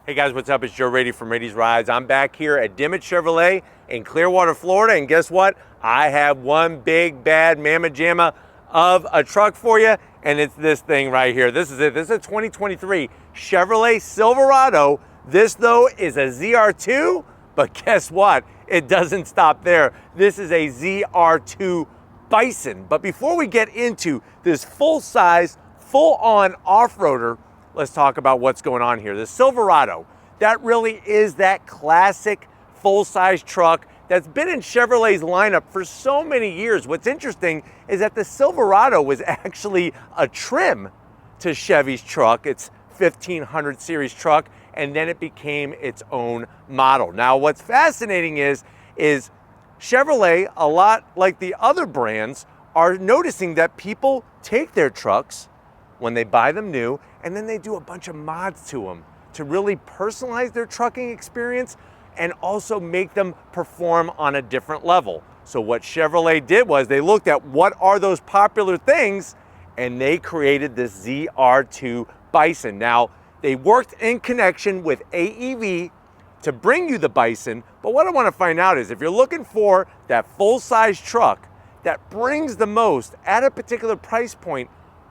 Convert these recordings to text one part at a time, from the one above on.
Hey guys, what's up? It's Joe Rady from Rady's Rides. I'm back here at Dimmitt Chevrolet in Clearwater, Florida, and guess what? I have one big bad mamma jamma of a truck for you, and it's this thing right here. This is it. This is a 2023 Chevrolet Silverado. This though is a ZR2, but guess what? It doesn't stop there. This is a ZR2 Bison. But before we get into this full-size, full-on off-roader, let's talk about what's going on here. The Silverado, that really is that classic full-size truck that's been in Chevrolet's lineup for so many years. What's interesting is that the Silverado was actually a trim to Chevy's truck, its 1500 series truck, and then it became its own model. Now, what's fascinating is Chevrolet, a lot like the other brands, are noticing that people take their trucks when they buy them new, and then they do a bunch of mods to them to really personalize their trucking experience and also make them perform on a different level. So what Chevrolet did was they looked at what are those popular things, and they created this ZR2 Bison. Now, they worked in connection with AEV to bring you the Bison, but what I want to find out is if you're looking for that full-size truck that brings the most at a particular price point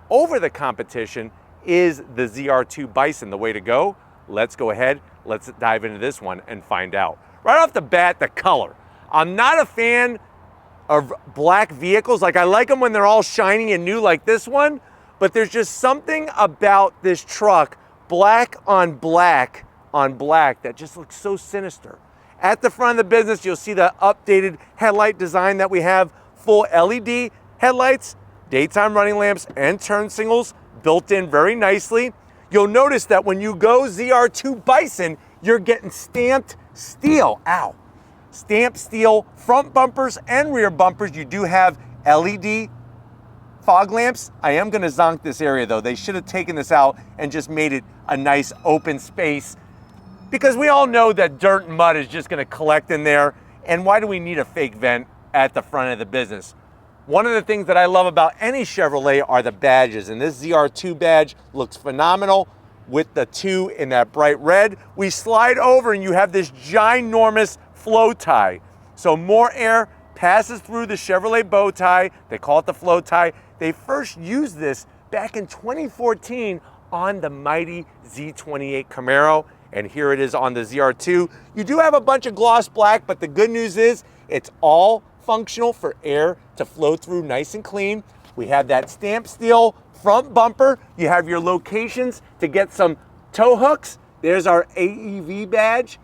over the competition, is the ZR2 Bison the way to go? Let's go ahead, let's dive into this one and find out. Right off the bat, the color. I'm not a fan of black vehicles. Like, I like them when they're all shiny and new like this one, but there's just something about this truck, black on black that just looks so sinister. At the front of the business, you'll see the updated headlight design that we have, full LED headlights, daytime running lamps, and turn signals built in very nicely. You'll notice that when you go ZR2 Bison, you're getting stamped steel. Ow. Stamped steel front bumpers and rear bumpers. You do have LED fog lamps. I am going to zonk this area though. They should have taken this out and just made it a nice open space, because we all know that dirt and mud is just going to collect in there. And why do we need a fake vent at the front of the business? One of the things that I love about any Chevrolet are the badges, and this ZR2 badge looks phenomenal with the 2 in that bright red. We slide over and you have this ginormous flow tie. So more air passes through the Chevrolet bow tie. They call it the flow tie. They first used this back in 2014 on the mighty Z28 Camaro, and here it is on the ZR2. You do have a bunch of gloss black, but the good news is it's all functional for air to flow through nice and clean. We have that stamped steel front bumper. You have your locations to get some tow hooks. There's our AEV badge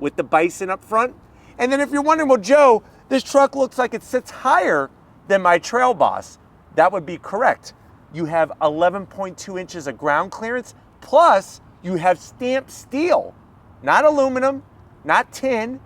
with the Bison up front. And then if you're wondering, well, Joe, this truck looks like it sits higher than my Trail Boss. That would be correct. You have 11.2 inches of ground clearance, plus you have stamped steel, not aluminum, not tin,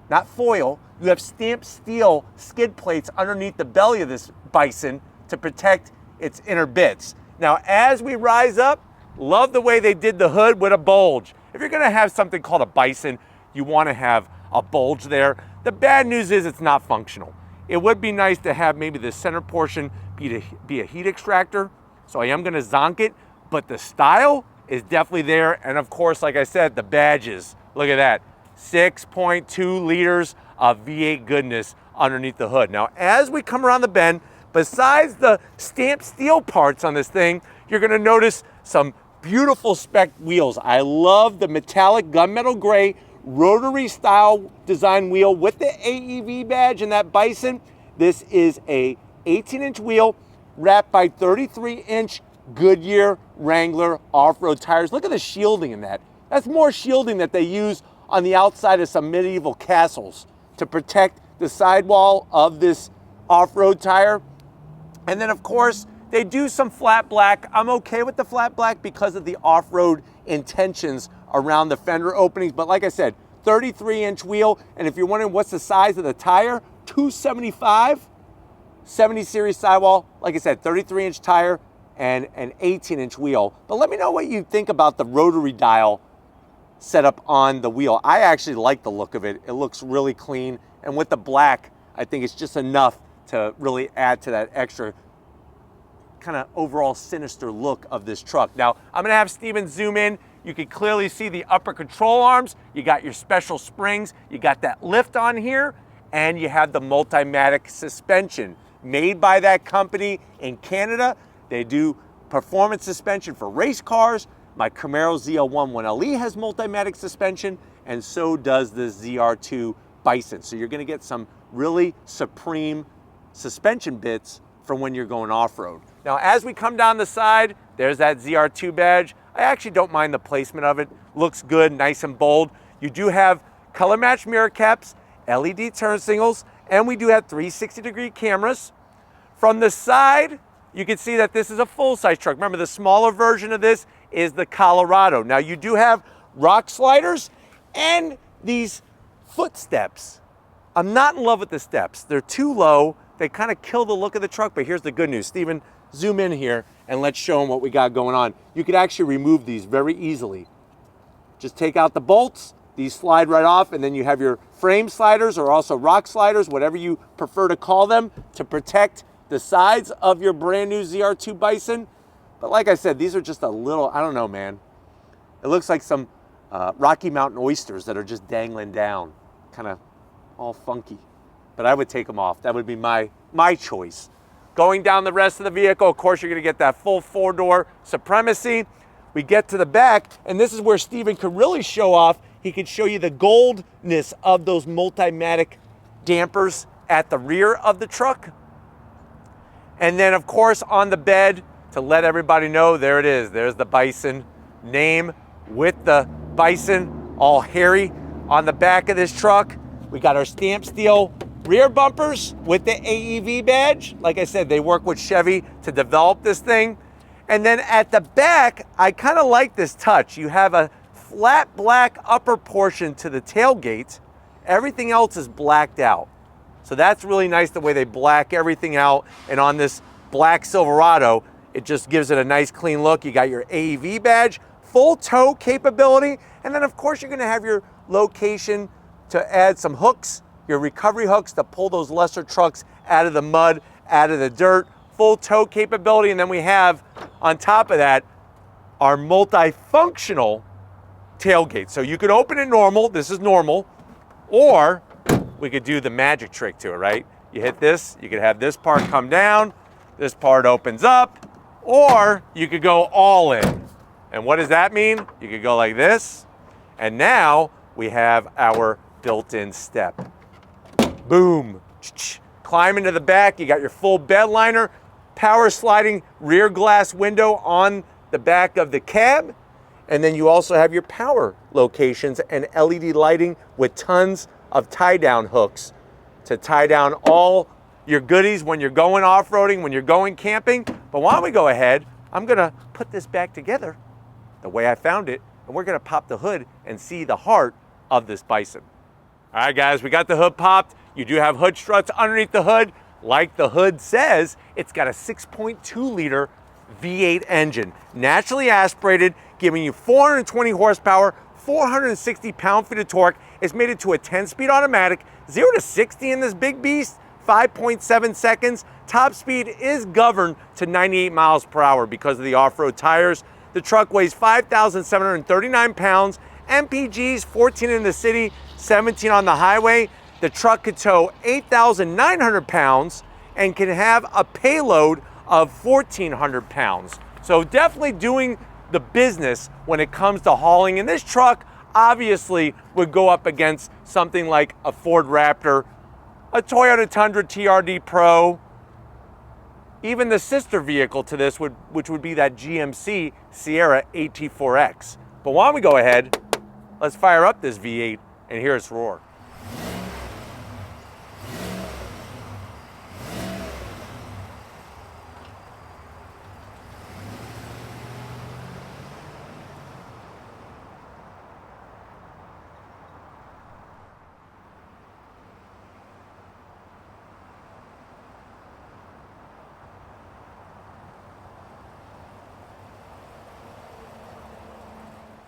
not foil. You have stamped steel skid plates underneath the belly of this Bison to protect its inner bits. Now, as we rise up, love the way they did the hood with a bulge. If you're gonna have something called a Bison, you wanna have a bulge there. The bad news is it's not functional. It would be nice to have maybe the center portion be a heat extractor, so I am gonna zonk it, but the style is definitely there. And of course, like I said, the badges, look at that. 6.2 liters of V8 goodness underneath the hood. Now, as we come around the bend, besides the stamped steel parts on this thing, you're gonna notice some beautiful spec wheels. I love the metallic gunmetal gray rotary style design wheel with the AEV badge and that Bison. This is a 18-inch wheel wrapped by 33-inch Goodyear Wrangler off-road tires. Look at the shielding in that. That's more shielding that they use on the outside of some medieval castles to protect the sidewall of this off-road tire. And then of course, they do some flat black. I'm okay with the flat black because of the off-road intentions around the fender openings. But like I said, 33-inch wheel. And if you're wondering what's the size of the tire, 275, 70 series sidewall. Like I said, 33-inch tire and an 18-inch wheel. But let me know what you think about the rotary dial setup on the wheel. I actually like the look of it. It looks really clean. And with the black, I think it's just enough to really add to that extra kind of overall sinister look of this truck. Now, I'm gonna have Steven zoom in, You can clearly see the upper control arms. You got your special springs. You got that lift on here, and you have the Multimatic suspension made by that company in Canada. They do performance suspension for race cars. My Camaro ZL1 1LE has Multimatic suspension, and so does the ZR2 Bison. So you're gonna get some really supreme suspension bits from when you're going off-road. Now, as we come down the side, there's that ZR2 badge. I actually don't mind the placement of it. Looks good, nice and bold. You do have color matched mirror caps, LED turn signals, and we do have 360-degree cameras. From the side, you can see that this is a full-size truck. Remember, the smaller version of this is the Colorado. Now, you do have rock sliders and these footsteps. I'm not in love with the steps. They're too low. They kind of kill the look of the truck, but here's the good news. Steven, zoom in here and let's show them what we got going on. You could actually remove these very easily. Just take out the bolts, these slide right off, and then you have your frame sliders or also rock sliders, whatever you prefer to call them, to protect the sides of your brand new ZR2 Bison. But like I said, these are just a little, I don't know, man. It looks like some Rocky Mountain oysters that are just dangling down, kind of all funky. But I would take them off. That would be my choice. Going down the rest of the vehicle, of course, you're gonna get that full four-door supremacy. We get to the back, and this is where Steven could really show off. He could show you the goldness of those Multimatic dampers at the rear of the truck. And then, of course, on the bed, to let everybody know, there it is. There's the Bison name with the Bison, all hairy on the back of this truck. We got our stamp steel rear bumpers with the AEV badge. Like I said, they work with Chevy to develop this thing. And then at the back, I kind of like this touch. You have a flat black upper portion to the tailgate. Everything else is blacked out. So that's really nice the way they black everything out. And on this black Silverado, it just gives it a nice clean look. You got your AEV badge, full tow capability. And then of course you're gonna have your location to add some hooks, your recovery hooks to pull those lesser trucks out of the mud, out of the dirt, full tow capability. And then we have, on top of that, our multifunctional tailgate. So you could open it normal, this is normal, or we could do the magic trick to it, right? You hit this, you could have this part come down, this part opens up, or you could go all in. And what does that mean? You could go like this, and now we have our built-in step. Boom. Climb into the back, you got your full bed liner, power sliding rear glass window on the back of the cab, and then you also have your power locations and LED lighting with tons of tie-down hooks to tie down all your goodies when you're going off-roading, when you're going camping. But why don't we go ahead, I'm gonna put this back together the way I found it, and we're gonna pop the hood and see the heart of this Bison. All right, guys, we got the hood popped. You do have hood struts underneath the hood. Like the hood says, it's got a 6.2 liter V8 engine, naturally aspirated, giving you 420 horsepower, 460 pound-feet of torque. It's made it to a 10-speed automatic, 0 to 60 in this big beast, 5.7 seconds. Top speed is governed to 98 miles per hour because of the off-road tires. The truck weighs 5,739 pounds, MPGs 14 in the city, 17 on the highway. The truck could tow 8,900 pounds and can have a payload of 1,400 pounds. So definitely doing the business when it comes to hauling. And this truck obviously would go up against something like a Ford Raptor, a Toyota Tundra TRD Pro, even the sister vehicle to this, which would be that GMC Sierra AT4X. But why don't we go ahead, let's fire up this V8 and hear its roar.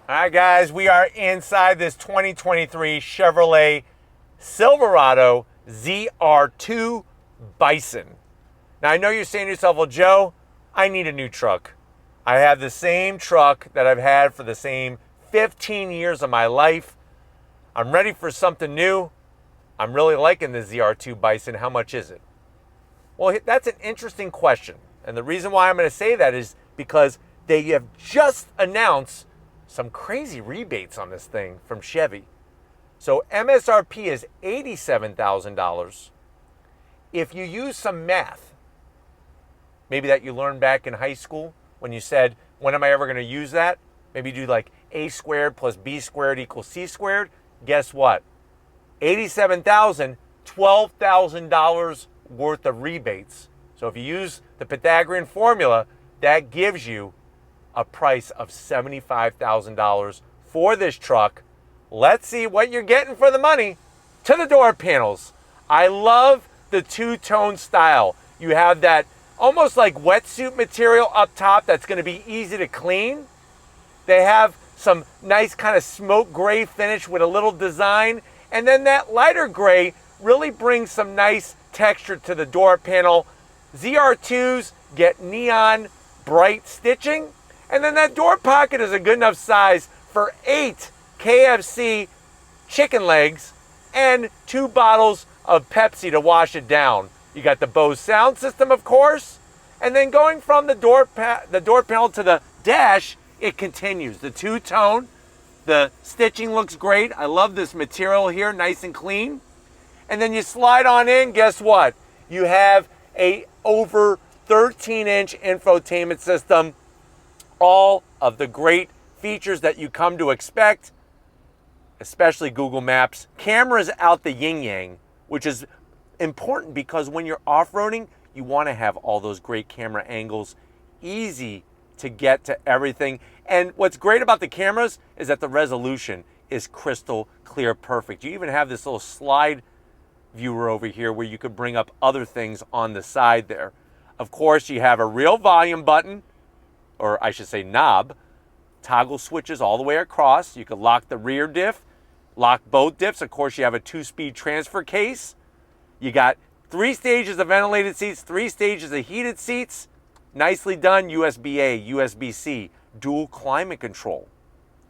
All right, guys, we are inside this 2023 Chevrolet Silverado ZR2 Bison. Now, I know you're saying to yourself, well, Joe, I need a new truck. I have the same truck that I've had for the same 15 years of my life. I'm ready for something new. I'm really liking the ZR2 Bison. How much is it? Well, that's an interesting question. And the reason why I'm going to say that is because they have just announced some crazy rebates on this thing from Chevy. So MSRP is $87,000. If you use some math, maybe that you learned back in high school when you said, when am I ever going to use that? Maybe do like A squared plus B squared equals C squared. Guess what? $87,000, $12,000 worth of rebates. So if you use the Pythagorean formula, that gives you a price of $75,000 for this truck. Let's see what you're getting for the money. To the door panels. I love the two-tone style. You have that almost like wetsuit material up top that's going to be easy to clean. They have some nice kind of smoke gray finish with a little design. And then that lighter gray really brings some nice texture to the door panel. ZR2s get neon bright stitching. And then that door pocket is a good enough size for 8 KFC chicken legs and 2 bottles of Pepsi to wash it down. You got the Bose sound system, of course. And then going from the door panel to the dash, it continues. The two-tone, the stitching looks great. I love this material here, nice and clean. And then you slide on in, guess what? You have a over 13-inch infotainment system. All of the great features that you come to expect, especially Google Maps. Cameras out the yin-yang, which is important because when you're off-roading, you want to have all those great camera angles, easy to get to everything. And what's great about the cameras is that the resolution is crystal clear, perfect. You even have this little slide viewer over here where you could bring up other things on the side there. Of course, you have a real volume button, or I should say knob, toggle switches all the way across. You could lock the rear diff, lock both diffs. Of course, you have a 2-speed transfer case. You got 3 stages of ventilated seats, 3 stages of heated seats. Nicely done, USB-A, USB-C, dual climate control.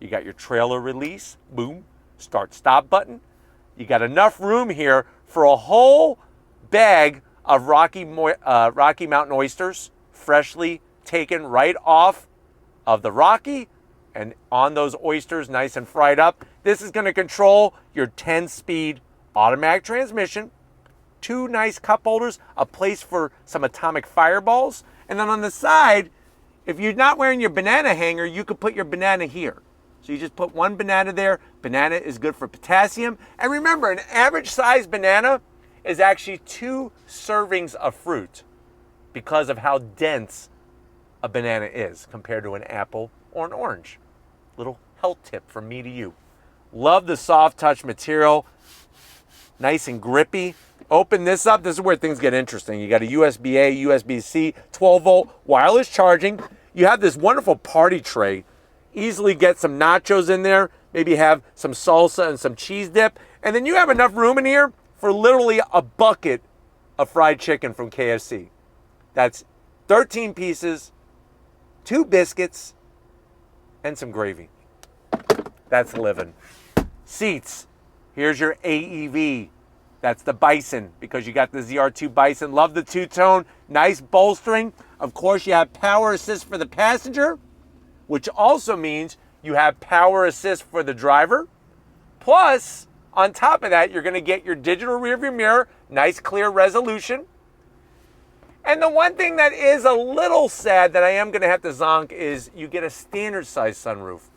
You got your trailer release, boom, start-stop button. You got enough room here for a whole bag of Rocky Mountain oysters, freshly taken right off of the Rocky and on those oysters, nice and fried up. This is going to control your 10-speed automatic transmission, 2 nice cup holders, a place for some atomic fireballs, and then on the side, if you're not wearing your banana hanger, you could put your banana here. So you just put 1 banana there. Banana is good for potassium. And remember, an average size banana is actually 2 servings of fruit because of how dense a banana is compared to an apple or an orange. Little health tip from me to you. Love the soft touch material. Nice and grippy. Open this up. This is where things get interesting. You got a USB-A, USB-C, 12-volt wireless charging. You have this wonderful party tray. Easily get some nachos in there. Maybe have some salsa and some cheese dip. And then you have enough room in here for literally a bucket of fried chicken from KFC. That's 13 pieces, 2 biscuits, and some gravy. That's living. Seats. Here's your AEV. That's the Bison because you got the ZR2 Bison. Love the two-tone. Nice bolstering. Of course, you have power assist for the passenger, which also means you have power assist for the driver. Plus, on top of that, you're going to get your digital rearview mirror. Nice, clear resolution. And the one thing that is a little sad that I am going to have to zonk is you get a standard size sunroof.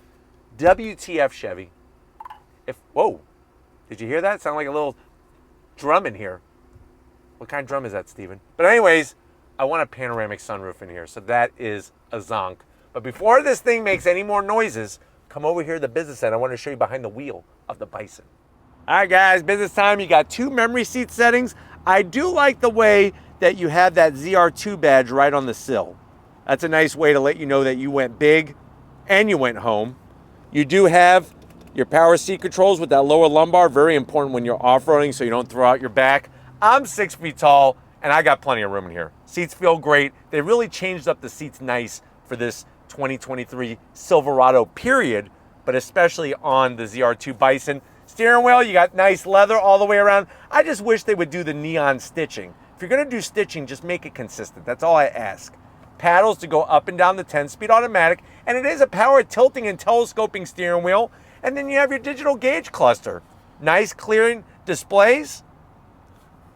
WTF, Chevy. Whoa, did you hear that? Sound like a little drum in here. What kind of drum is that, Steven? But anyways, I want a panoramic sunroof in here, so that is a zonk. But before this thing makes any more noises, come over here to the business end. I want to show you behind the wheel of the Bison. All right, guys, business time. You got 2 memory seat settings. I do like the way that you have that ZR2 badge right on the sill. That's a nice way to let you know that you went big and you went home. You do have your power seat controls with that lower lumbar, very important when you're off-roading so you don't throw out your back. I'm 6 feet tall and I got plenty of room in here. Seats feel great. They really changed up the seats nice for this 2023 Silverado period but especially on the ZR2 Bison. Steering wheel, you got nice leather all the way around. I just wish they would do the neon stitching. If you're gonna do stitching, just make it consistent. That's all I ask. Paddles to go up and down the 10-speed automatic, and it is a power tilting and telescoping steering wheel. And then you have your digital gauge cluster. Nice clearing displays.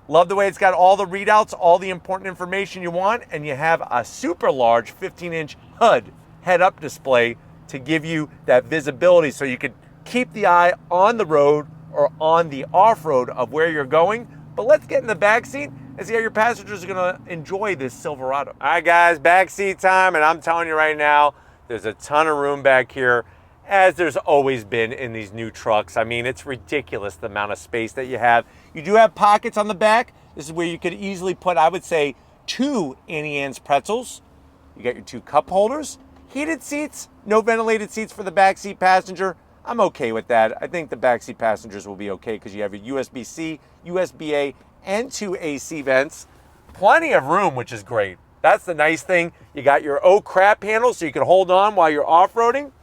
Love the way it's got all the readouts, all the important information you want, and you have a super large 15-inch HUD head-up display to give you that visibility so you could keep the eye on the road or on the off-road of where you're going. But let's get in the back seat and see how your passengers are gonna enjoy this Silverado. All right, guys, back seat time, and I'm telling you right now, there's a ton of room back here, as there's always been in these new trucks. I mean, it's ridiculous the amount of space that you have. You do have pockets on the back. This is where you could easily put, I would say, 2 Annie Ann's pretzels. You got your 2 cup holders, heated seats, no ventilated seats for the backseat passenger. I'm okay with that. I think the backseat passengers will be okay because you have your USB-C, USB-A, and 2 AC vents. Plenty of room, which is great. That's the nice thing. You got your oh crap handle so you can hold on while you're off-roading.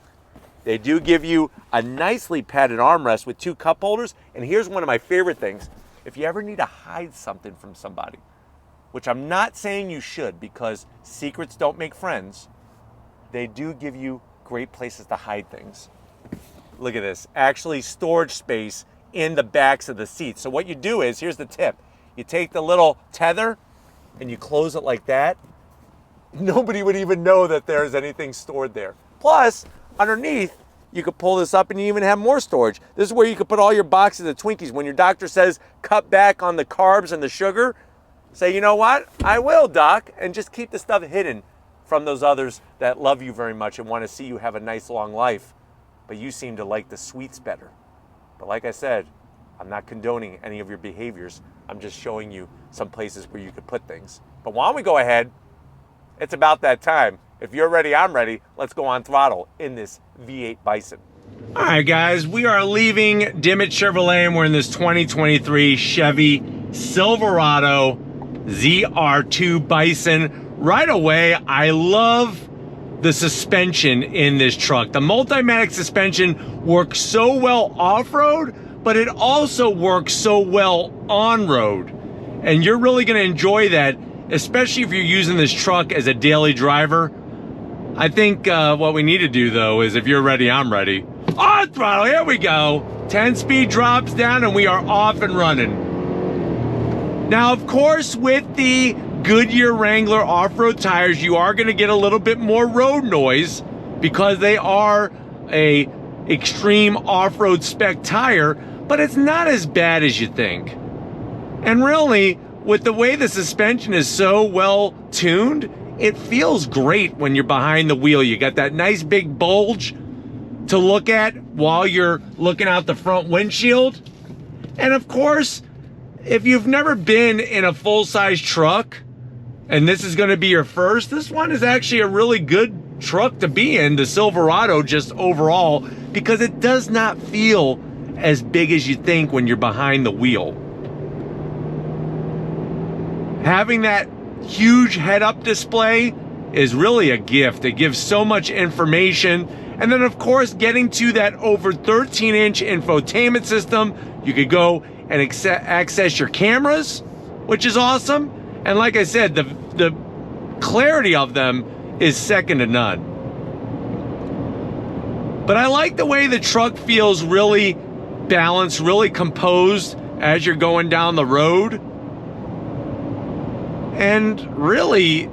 They do give you a nicely padded armrest with 2 cup holders. And here's one of my favorite things. If you ever need to hide something from somebody, which I'm not saying you should because secrets don't make friends, they do give you great places to hide things. Look at this, actually storage space in the backs of the seats. So what you do is, here's the tip. You take the little tether and you close it like that. Nobody would even know that there's anything stored there. Plus, underneath, you could pull this up and you even have more storage. This is where you could put all your boxes of Twinkies. When your doctor says, cut back on the carbs and the sugar, say, you know what? I will, doc, and just keep the stuff hidden from those others that love you very much and want to see you have a nice long life. But you seem to like the sweets better. But like I said, I'm not condoning any of your behaviors. I'm just showing you some places where you could put things. But why don't we go ahead? It's about that time. If you're ready, I'm ready. Let's go on throttle in this V8 Bison. All right, guys, we are leaving Dimmitt Chevrolet and we're in this 2023 Chevy Silverado ZR2 Bison. Right away, I love the suspension in this truck. The Multimatic suspension works so well off-road, but it also works so well on-road. And you're really gonna enjoy that, especially if you're using this truck as a daily driver. I think what we need to do though is, if you're ready, I'm ready. On throttle, here we go. 10-speed drops down and we are off and running. Now, of course, with the Goodyear Wrangler off-road tires, you are gonna get a little bit more road noise because they are a extreme off-road spec tire, but it's not as bad as you think. And really, with the way the suspension is so well tuned, it feels great when you're behind the wheel. You got that nice big bulge to look at while you're looking out the front windshield. And of course, if you've never been in a full-size truck, and this is gonna be your first, this one is actually a really good truck to be in, the Silverado, just overall, because it does not feel as big as you think when you're behind the wheel. Having that huge head-up display is really a gift. It gives so much information. And then, of course, getting to that over 13-inch infotainment system, you could go and access your cameras, which is awesome. And like I said, the clarity of them is second to none. But I like the way the truck feels really balanced, really composed as you're going down the road. And really,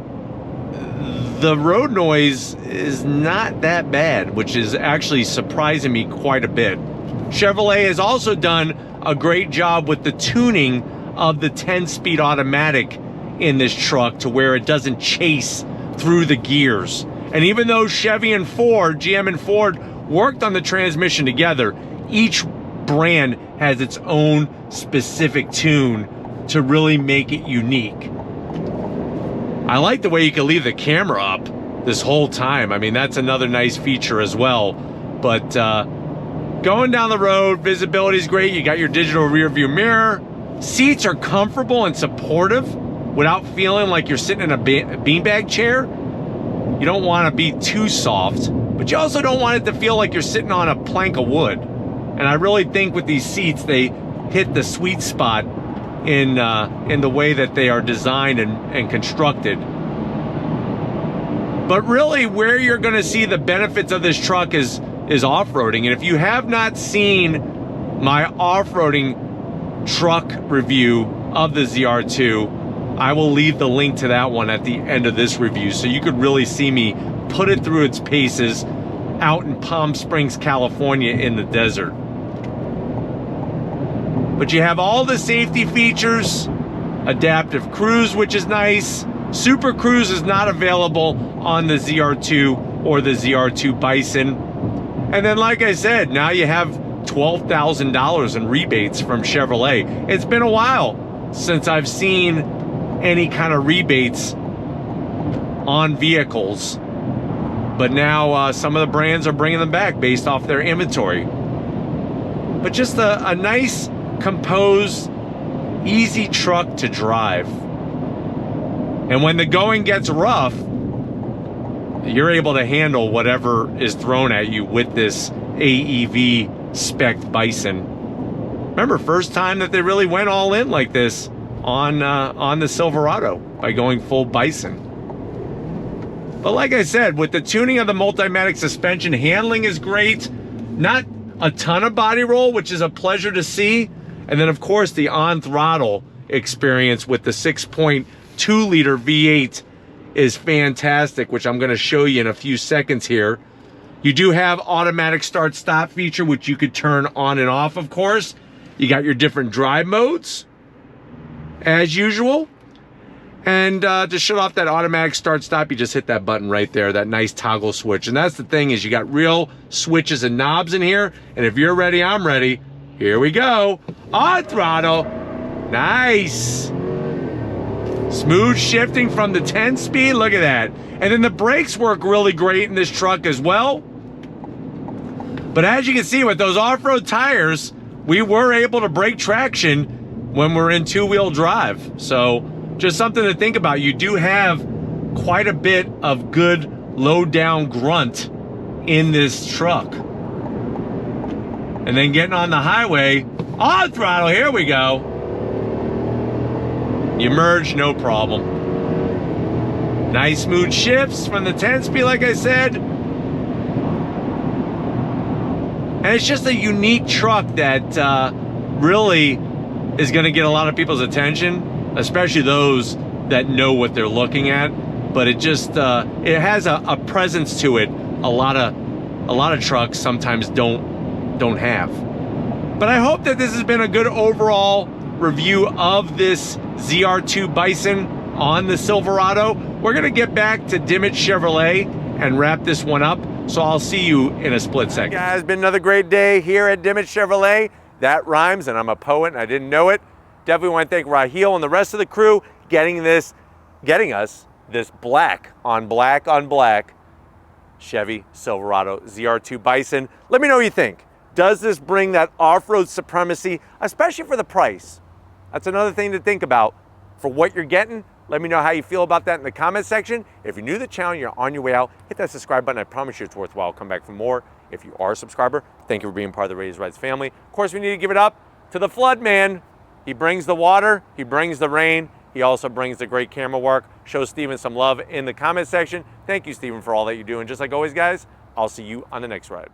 the road noise is not that bad, which is actually surprising me quite a bit. Chevrolet has also done a great job with the tuning of the 10-speed automatic in this truck to where it doesn't chase through the gears. And even though Chevy and Ford, GM and Ford, worked on the transmission together, each brand has its own specific tune to really make it unique. I like the way you can leave the camera up this whole time. I mean, that's another nice feature as well. But going down the road, visibility is great. You got your digital rear view mirror. Seats are comfortable and supportive without feeling like you're sitting in a beanbag chair. You don't want to be too soft, but you also don't want it to feel like you're sitting on a plank of wood. And I really think with these seats, they hit the sweet spot in the way that they are designed and constructed. But really, where you're going to see the benefits of this truck is off-roading. And if you have not seen my off-roading truck review of the ZR2, I will leave the link to that one at the end of this review, so you could really see me put it through its paces out in Palm Springs, California in the desert. But you have all the safety features, adaptive cruise, which is nice. Super Cruise is not available on the ZR2 or the ZR2 Bison. And then, like I said, now you have $12,000 in rebates from Chevrolet. It's been a while since I've seen any kind of rebates on vehicles, but now some of the brands are bringing them back based off their inventory. But just a nice, composed, easy truck to drive. And when the going gets rough, you're able to handle whatever is thrown at you with this AEV spec Bison. Remember, first time that they really went all in like this on the Silverado by going full Bison. But like I said, with the tuning of the Multimatic suspension, handling is great. Not a ton of body roll, which is a pleasure to see. And then, of course, the on-throttle experience with the 6.2-liter V8 is fantastic, which I'm going to show you in a few seconds here. You do have automatic start-stop feature, which you could turn on and off, of course. You got your different drive modes, as usual. And to shut off that automatic start-stop, you just hit that button right there, that nice toggle switch. And that's the thing, is you got real switches and knobs in here. And if you're ready, I'm ready. Here we go. On throttle. Nice. Smooth shifting from the 10-speed. Look at that. And then the brakes work really great in this truck as well. But as you can see, with those off-road tires, we were able to break traction when we're in two-wheel drive. So just something to think about. You do have quite a bit of good low-down grunt in this truck. And then getting on the highway, on throttle, here we go. You merge, no problem. Nice smooth shifts from the 10-speed, like I said. And it's just a unique truck that really is gonna get a lot of people's attention, especially those that know what they're looking at. But it just, it has a presence to it a lot of trucks sometimes don't have. But I hope that this has been a good overall review of this ZR2 Bison on the Silverado. We're gonna get back to Dimmitt Chevrolet and wrap this one up, so I'll see you in a split second. Hey guys, been another great day here at Dimmitt Chevrolet. That rhymes, and I'm a poet and I didn't know it. Definitely want to thank Raheel and the rest of the crew getting us this black on black Chevy Silverado ZR2 Bison. Let me know what you think. Does this bring that off-road supremacy, especially for the price? That's another thing to think about. For what you're getting, let me know how you feel about that in the comment section. If you're new to the channel, you're on your way out, hit that subscribe button. I promise you it's worthwhile. Come back for more. If you are a subscriber, thank you for being part of the Raised Rides family. Of course, we need to give it up to the Flood Man. He brings the water, he brings the rain, he also brings the great camera work. Show Steven some love in the comment section. Thank you, Steven, for all that you do. And just like always, guys, I'll see you on the next ride.